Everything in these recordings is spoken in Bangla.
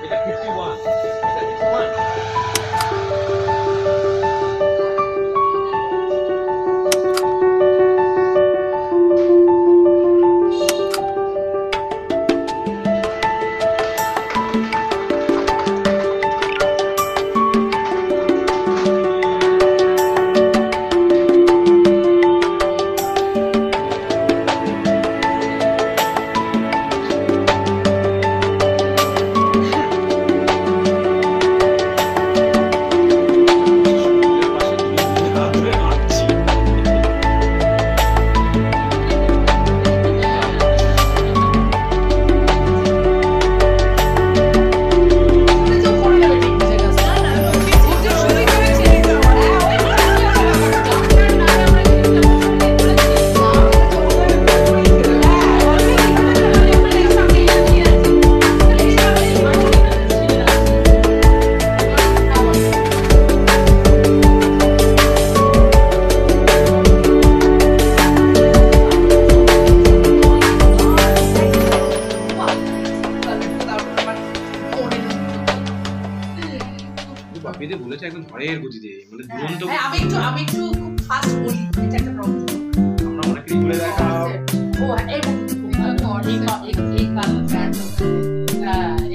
এটা 51 এটা 51 বাপিতে বলেছে একদম ঝড়ের গতিতে মানে দুরন্ত। আমি একটু খুব ফাস্ট বলি, এটা একটা প্রবলেম। আমরা অনেকই বলে দেখাও। ও এটা এই কালার ব্র্যান্ড,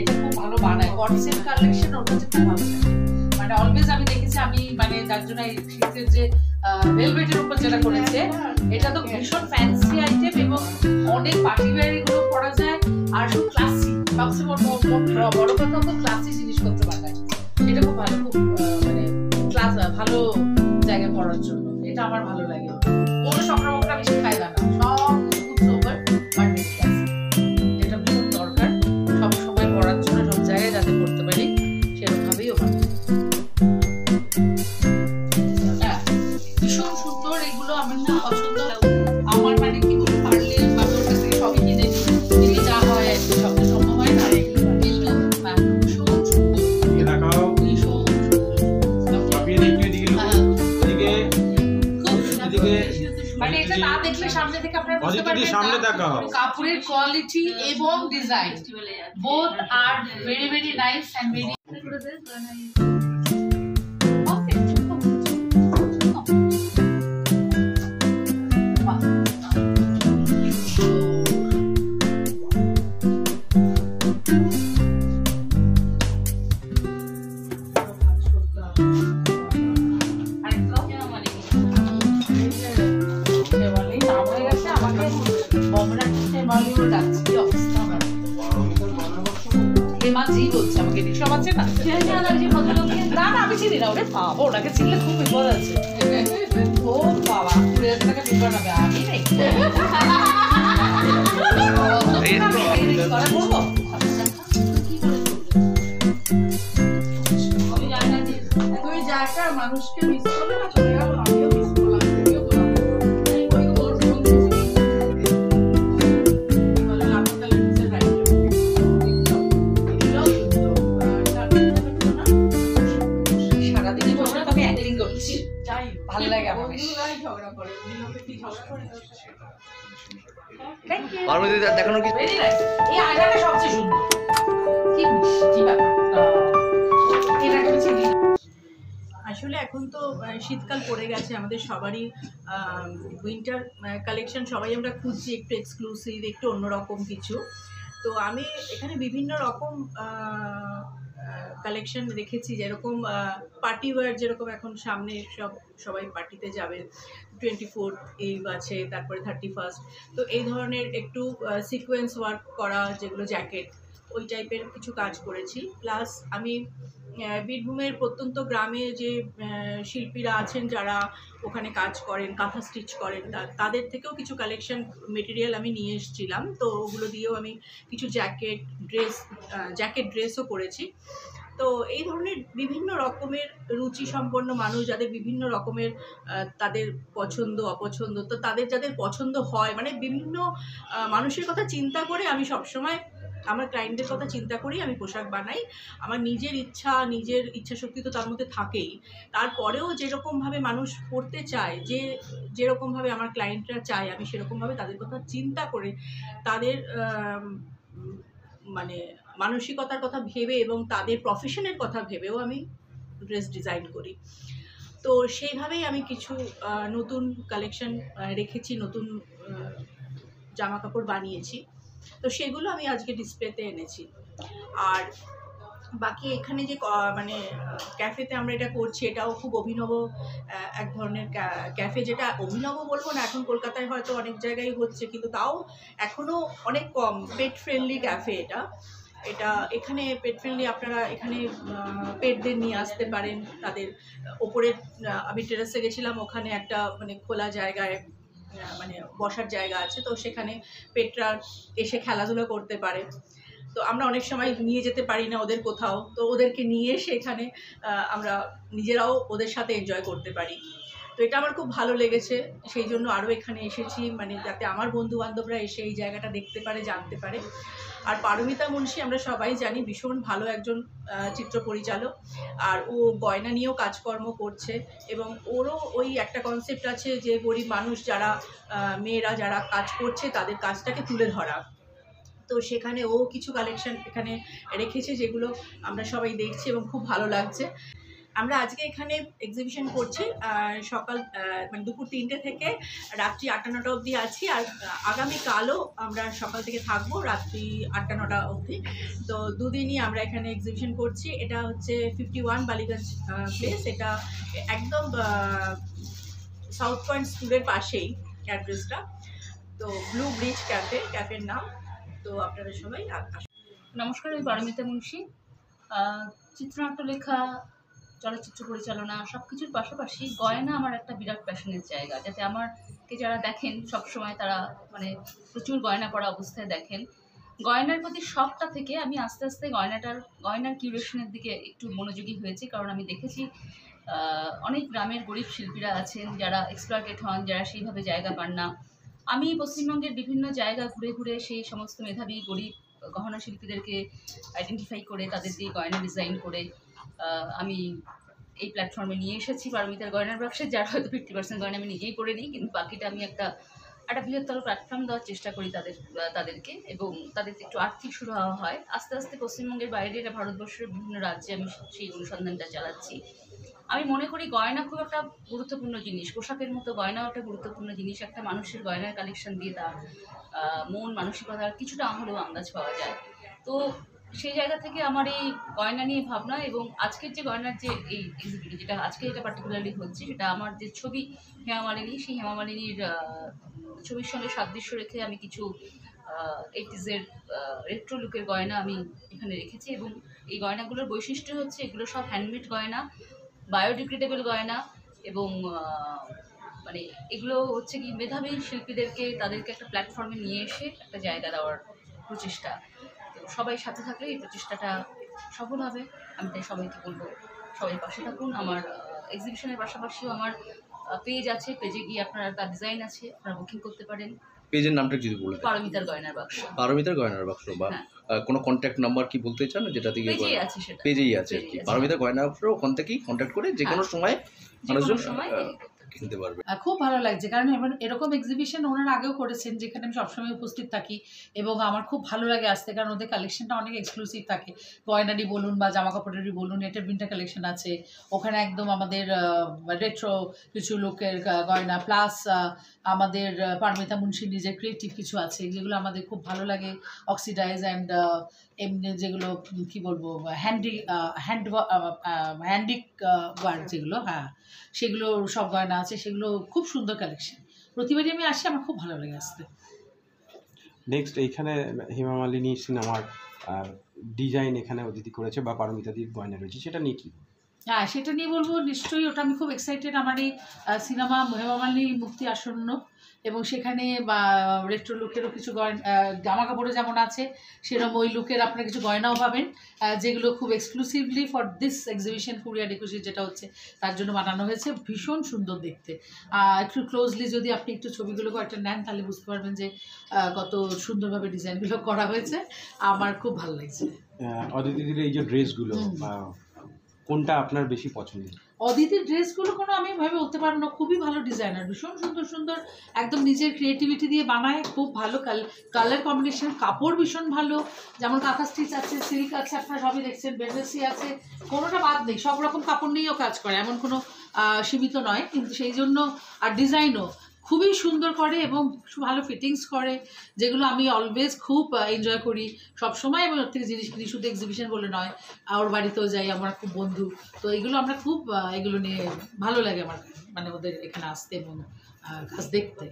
এটা খুব ভালো বানায়। কটসের কালেকশন ওর কাছে খুব ভালো লাগে। মানে অলওয়েজ আমি দেখেছি, আমি মানে যার জন্য এই শীতের যে ভেলভেটের উপর যেটা করেছে, এটা তো ভীষণ ফ্যান্সি আইটেম এবং অনেক পার্টি ওয়্যার এগুলো পরা যায় আর খুব ক্লাসি। সবচেয়ে বড় কথা তো ক্লাসি জিনিসপত্র বানায়। এটা খুব ভালো, খুব মানে ক্লাস ভালো জায়গায় পড়ার জন্য এটা আমার ভালো লাগে। কোনো সংক্রামকটা বেশি ফায়দা না, সব খুব সোবার বাট ক্লাস, এটা ভীষণ দরকার সব সময় পড়ার জন্য, সব জায়গায় যাতে পড়তে পারি সেরকম ভাবেই ওখানে ভীষণ সুন্দর। এগুলো আমার খুব পছন্দ। আমার মানে কি বলবো, পারলে আমি ওর কাছ থেকে সবই কিনে নিই, যা হয় আর কি, সবটা সম্ভব হয় না। মানে এটা না দেখলে সামনে থেকে আপনারা বুঝতে পারবেন সামনে দেখাও কাপড়ের কোয়ালিটি এবং design both are very very nice and very ওনাকে চিনলে খুব বিপদ আছে। ও বাবা, 20,000 টাকা বিপদ হবে। আমি নেই তুই জায়গা মানুষকে মিস করলে না, চলে গেল, আমিও মিস করলাম। ভালো লাগে আমার, ঝগড়া করে দেখানো কি ভেরি নাইস। এই আয়নাটা সবচেয়ে সুন্দর। কি ব্যাপারটা এটা কিছু আসলে এখন তো শীতকাল পড়ে গেছে, আমাদের সবারই উইন্টার কালেকশন সবাই আমরা খুঁজছি, একটু এক্সক্লুসিভ, একটু অন্যরকম কিছু। তো আমি এখানে বিভিন্ন রকম কালেকশন রেখেছি, যেরকম পার্টি ওয়্যার, যেরকম এখন সামনে সবাই পার্টিতে যাবে, 24th ইভ আছে, তারপরে 31st। তো এই ধরনের একটু সিকোয়েন্স ওয়ার্ক করা যেগুলো জ্যাকেট, ওই টাইপের কিছু কাজ করেছি। প্লাস আমি বীরভূমের প্রত্যন্ত গ্রামে যে শিল্পীরা আছেন যারা ওখানে কাজ করেন, কাঁথা স্টিচ করেন, তাদের থেকেও কিছু কালেকশন মেটেরিয়াল আমি নিয়ে এসেছিলাম। তো ওগুলো দিয়েও আমি কিছু জ্যাকেট ড্রেসও করেছি। তো এই ধরনের বিভিন্ন রকমের রুচি সম্পন্ন মানুষ, যাদের বিভিন্ন রকমের তাদের পছন্দ অপছন্দ, তো তাদের যাদের পছন্দ হয়, মানে বিভিন্ন মানুষের কথা চিন্তা করে আমি সবসময় আমার ক্লায়েন্টদের কথা চিন্তা করেই আমি পোশাক বানাই। আমার নিজের ইচ্ছা শক্তি তো তার মধ্যে থাকেই, তারপরেও যেরকমভাবে মানুষ পড়তে চায়, যেরকমভাবে আমার ক্লায়েন্টরা চায়, আমি সেরকমভাবে তাদের কথা চিন্তা করে তাদের মানে মানসিকতার কথা ভেবে এবং তাদের প্রফেশনের কথা ভেবেও আমি ড্রেস ডিজাইন করি। তো সেইভাবেই আমি কিছু নতুন কালেকশন রেখেছি, নতুন জামা কাপড় বানিয়েছি। তো সেগুলো আমি আজকে ডিসপ্লেতে এনেছি। আর বাকি এখানে যে মানে ক্যাফেতে আমরা এটা করছি, এটাও খুব অভিনব এক ধরনের ক্যাফে, যেটা অভিনব বলবো না, এখন কলকাতায় হয়তো অনেক জায়গায় হচ্ছে, কিন্তু তাও এখনও অনেক কম পেট ফ্রেন্ডলি ক্যাফে এটা। এখানে পেট ফ্রেন্ডলি, আপনারা এখানে পেটদের নিয়ে আসতে পারেন। তাদের ওপরে আমি টেরেসে গেছিলাম, ওখানে একটা মানে খোলা জায়গায় মানে বসার জায়গা আছে, তো সেখানে পেটরা এসে খেলাধুলা করতে পারে। তো আমরা অনেক সময় নিয়ে যেতে পারি না ওদের কোথাও, তো ওদেরকে নিয়ে এসে এখানে আমরা নিজেরাও ওদের সাথে এনজয় করতে পারি। তো এটা আমার খুব ভালো লেগেছে, সেই জন্য আরও এখানে এসেছি, মানে যাতে আমার বন্ধু বান্ধবরা এসে এই জায়গাটা দেখতে পারে, জানতে পারে। আর পারমিতা মুন্সি আমরা সবাই জানি ভীষণ ভালো একজন চিত্র পরিচালক, আর ও গয়না নিয়েও কাজকর্ম করছে, এবং ওরও ওই একটা কনসেপ্ট আছে যে গরিব মানুষ যারা, মেয়েরা যারা কাজ করছে তাদের কাজটাকে তুলে ধরা। তো সেখানে ও কিছু কালেকশন এখানে রেখেছে, যেগুলো আমরা সবাই দেখছি এবং খুব ভালো লাগছে। আমরা আজকে এখানে এক্সিবিশন করছি সকাল মানে দুপুর 3টে থেকে রাত্রি 8টা-9টা অবধি আছি। আর আগামীকালও আমরা সকাল থেকে থাকবো রাত্রি 8টা-9টা অবধি। তো দুদিনই আমরা এখানে এক্সিবিশন করছি। এটা হচ্ছে 51 বালিগঞ্জ প্লেস, এটা একদম সাউথ পয়েন্ট স্কুলের পাশেই অ্যাড্রেসটা। তো ব্লু ব্রিজ ক্যাফের নাম। তো আপনারা সবাই আসুন। নমস্কার, আমি পারমিতা মুন্সি। চিত্রনাট্য লেখা, চলচ্চিত্র পরিচালনা সব কিছুর পাশাপাশি গয়না আমার একটা বিরাট প্যাশনের জায়গা, যাতে আমাকে যারা দেখেন সবসময় তারা মানে প্রচুর গয়না পরা অবস্থায় দেখেন। গয়নার প্রতি শখটা থেকে আমি আস্তে আস্তে গয়নার কিউরেশনের দিকে একটু মনোযোগী হয়েছি, কারণ আমি দেখেছি অনেক গ্রামের গরিব শিল্পীরা আছেন যারা এক্সপ্লয়েটেড হন, যারা সেইভাবে জায়গা পান না। আমি পশ্চিমবঙ্গের বিভিন্ন জায়গা ঘুরে ঘুরে সেই সমস্ত মেধাবী গরিব গহনা শিল্পীদেরকে আইডেন্টিফাই করে তাদের দিয়ে গয়না ডিজাইন করে আমি এই প্ল্যাটফর্মে নিয়ে এসেছি পারমিতার গয়নার বাক্সে, যার হয়তো 50% গয়না আমি নিজেই করে নিই, কিন্তু বাকিটা আমি একটা বৃহত্তর প্ল্যাটফর্ম দেওয়ার চেষ্টা করি তাদেরকে, এবং তাদের একটু আর্থিক সুরাহা হয়। আস্তে আস্তে পশ্চিমবঙ্গের বাইরে এটা ভারতবর্ষের বিভিন্ন রাজ্যে আমি সেই অনুসন্ধানটা চালাচ্ছি। আমি মনে করি গয়না খুব একটা গুরুত্বপূর্ণ জিনিস, পোশাকের মতো গয়নাও একটা গুরুত্বপূর্ণ জিনিস। একটা মানুষের গয়নার কালেকশন দিয়ে তার মন মানসিকতার কিছুটা হলেও আন্দাজ পাওয়া যায়। তো সেই জায়গা থেকে আমার এই গয়না নিয়ে ভাবনা, এবং আজকের যে গয়নার যে এই এক্সিবিশন যেটা আজকে এটা পার্টিকুলারলি হচ্ছে, সেটা আমার যে ছবি হেমা মালিনী, সেই হেমা মালিনীর ছবির সঙ্গে সাদৃশ্য রেখে আমি কিছু 80s রেট্রো লুকের গয়না আমি এখানে রেখেছি। এবং এই গয়নাগুলোর বৈশিষ্ট্য হচ্ছে এগুলো সব হ্যান্ডমেড গয়না, বায়োডিগ্রেডেবল গয়না, এবং মানে এগুলো হচ্ছে কি মেধাবী শিল্পীদেরকে তাদেরকে একটা প্ল্যাটফর্মে নিয়ে এসে একটা জায়গা দেওয়ার প্রচেষ্টা। তো সবাই সাথে থাকলে এই প্রচেষ্টাটা সফল হবে। আমি তাই সবাইকে বলবো সবাই পাশে থাকুন। আমার এক্সিবিশনের পাশাপাশিও আমার পেজ আছে, পেজে গিয়ে আপনারা তার ডিজাইন আছে, আপনারা বুকিং করতে পারেন। পেজের নামটা যদি বলে দেন। পারমিতার গয়নার বাক্স। পারমিতার গয়নার বাক্স, বা কোনো কন্ট্যাক্ট নাম্বার কি বলতে চান যেটা থেকে? পেজেই আছে, সেটা পেজেই আছে আর কি। পারমিতার গয়নার বাক্স, ওখান থেকেই কন্ট্যাক্ট করে যে কোনো সময় মানুষজন কিনতে পারবে। খুব ভালো লাগছে, কারণ এরকম এক্সিবিশন ওনারা আগেও করেছেন যেখানে আমি সবসময় উপস্থিত থাকি, এবং আমার খুব ভালো লাগে আসতে, কারণ ওদের কালেকশনটা অনেক এক্সক্লুসিভ থাকে। গয়নারই বলুন বা জামা কাপড়েরই বলুন, এটার উইন্টার কালেকশন আছে ওখানে, একদম আমাদের রেট্রো কিছু লোকের গয়না, প্লাস আমাদের পারমিতা মুন্সির নিজের ক্রিয়েটিভ কিছু আছে যেগুলো আমাদের খুব ভালো লাগে। অক্সিডাইজ অ্যান্ড এমনি যেগুলো কী বলবো, হ্যান্ডিক ওয়ার্ক যেগুলো, হ্যাঁ সেগুলো সব গয়না আছে, সেগুলো খুব সুন্দর কালেকশন। প্রতিবারই আমি আসি, আমার খুব ভালো লাগে আসতে। নেক্সট এইখানে হেমা মালিনী সিনেমার ডিজাইন এখানে অতিথি করেছে বা পারমিতাদির গয়না রয়েছে, সেটা নিয়ে কি? হ্যাঁ, সেটা নিয়ে বলবো নিশ্চয়ই, ওটা আমি খুব এক্সাইটেড। আমার এই সিনেমা হেমা মালিনী মুক্তি আসন্ন, এবং সেখানে রেট্রো লুকেরও কিছু জামা কাপড়ে যেমন আছে, সেরকম ওই লুকের আপনারা কিছু গয়নাও পাবেন, যেগুলো খুব এক্সক্লুসিভলি ফর দিস এক্সিবিশন ফুরিয়া ডেকোরেশন যেটা হচ্ছে তার জন্য বানানো হয়েছে। ভীষণ সুন্দর দেখতে। একটু ক্লোজলি যদি আপনি একটু ছবিগুলো কয়েকটা নেন, তাহলে বুঝতে পারবেন যে কত সুন্দরভাবে ডিজাইনগুলো করা হয়েছে। আমার খুব ভালো লাগছে। অদিতিদের এই যে ড্রেসগুলো, কোনটা আপনার বেশি পছন্দের? অদিতির ড্রেসগুলো কোনো আমি ভাবে বলতে পারবো না, খুবই ভালো ডিজাইনার, ভীষণ সুন্দর সুন্দর একদম নিজের ক্রিয়েটিভিটি দিয়ে বানায়, খুব ভালো কালার কম্বিনেশন, কাপড় ভীষণ ভালো, যেমন কাঁথা স্টিচ আছে, সিল্ক আছে, আপনারা সবই দেখছেন, বেনারসি আছে, কোনোটা বাদ নেই, সব রকম কাপড় নিয়েও কাজ করে, এমন কোনো সীমিত নয়, কিন্তু সেই জন্য আর ডিজাইনও খুবই সুন্দর করে এবং ভালো ফিটিংস করে, যেগুলো আমি অলওয়েজ খুব এনজয় করি সবসময়। আমি ওর থেকে জিনিস কিনি, শুধু এক্সিবিশন বলে নয়, ওর বাড়িতেও যাই, আমার খুব বন্ধু, তো এগুলো আমরা খুব এগুলো নিয়ে ভালো লাগে আমার, মানে ওদের এখানে আসতে এবং কাজ দেখতে।